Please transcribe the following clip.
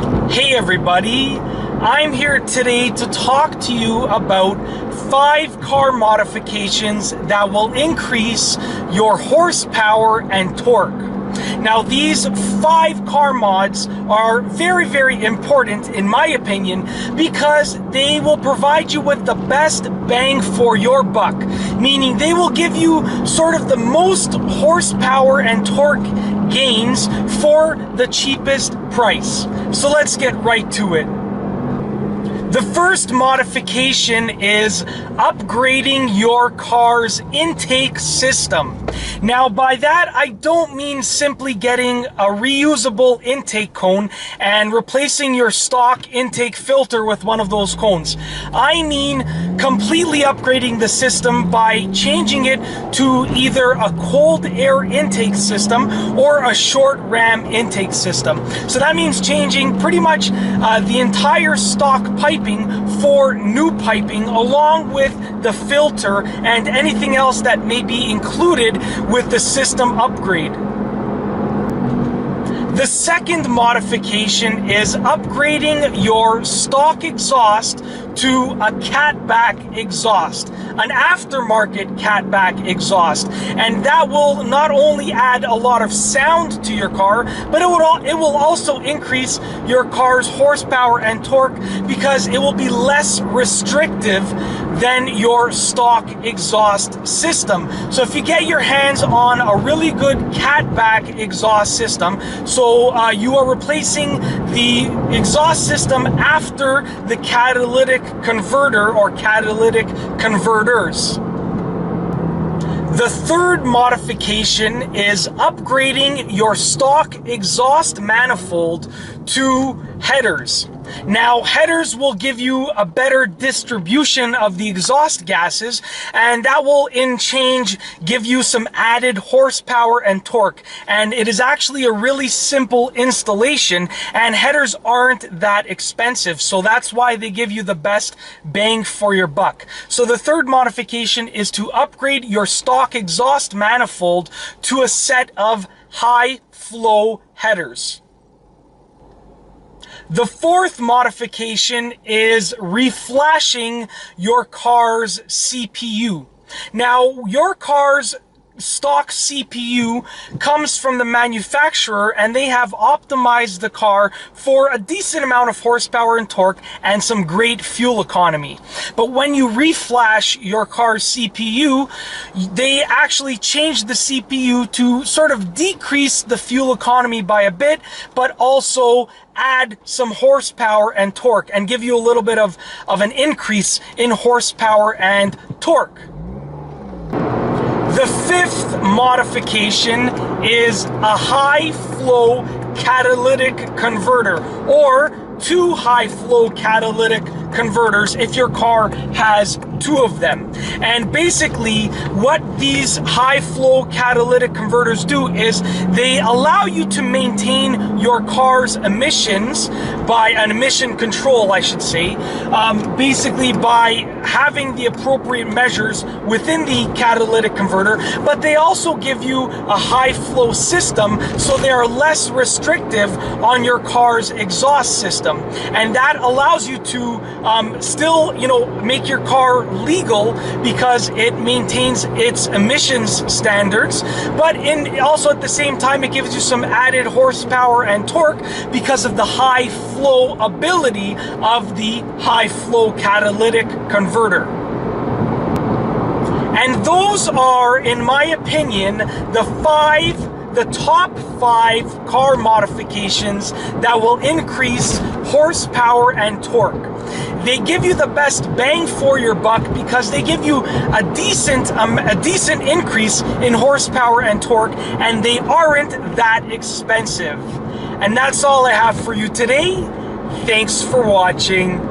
Hey everybody, I'm here today to talk to you about 5 car modifications that will increase your horsepower and torque. Now these 5 car mods are very, very important in my opinion because they will provide you with the best bang for your buck, meaning they will give you sort of the most horsepower and torque gains for the cheapest price. So let's get right to it. The first modification is upgrading your car's intake system. Now by that I don't mean simply getting a reusable intake cone and replacing your stock intake filter with one of those cones. I mean completely upgrading the system by changing it to either a cold air intake system or a short ram intake system. So that means changing pretty much the entire stock piping for new piping, along with the filter and anything else that may be included with the system upgrade. The second modification is upgrading your stock exhaust to a Catback exhaust, an aftermarket Catback exhaust, and that will not only add a lot of sound to your car, but it will also increase your car's horsepower and torque because it will be less restrictive than your stock exhaust system. So if you get your hands on a really good Catback exhaust system, so you are replacing the exhaust system after the catalytic converter or catalytic converters. The third modification is upgrading your stock exhaust manifold to headers. Now, headers will give you a better distribution of the exhaust gases, and that will in change give you some added horsepower and torque. And it is actually a really simple installation, and headers aren't that expensive, so that's why they give you the best bang for your buck. So the third modification is to upgrade your stock exhaust manifold to a set of high flow headers. The fourth modification is reflashing your car's CPU. Now, your car's stock CPU comes from the manufacturer, and they have optimized the car for a decent amount of horsepower and torque and some great fuel economy. But when you reflash your car's CPU, they actually change the CPU to sort of decrease the fuel economy by a bit, but also add some horsepower and torque and give you a little bit of an increase in horsepower and torque. The fifth modification is a high flow catalytic converter, or 2 high flow catalytic converters if your car has 2 of them. And basically what these high flow catalytic converters do is they allow you to maintain your car's emissions by an emission control, I should say, basically by having the appropriate measures within the catalytic converter, but they also give you a high flow system, so they are less restrictive on your car's exhaust system. And that allows you to still, make your car legal because it maintains its emissions standards, but also at the same time it gives you some added horsepower and torque because of the high flow ability of the high flow catalytic converter. And those are, in my opinion, the top 5 car modifications that will increase horsepower and torque. They give you the best bang for your buck because they give you a decent increase in horsepower and torque, and they aren't that expensive. And that's all I have for you today. Thanks for watching.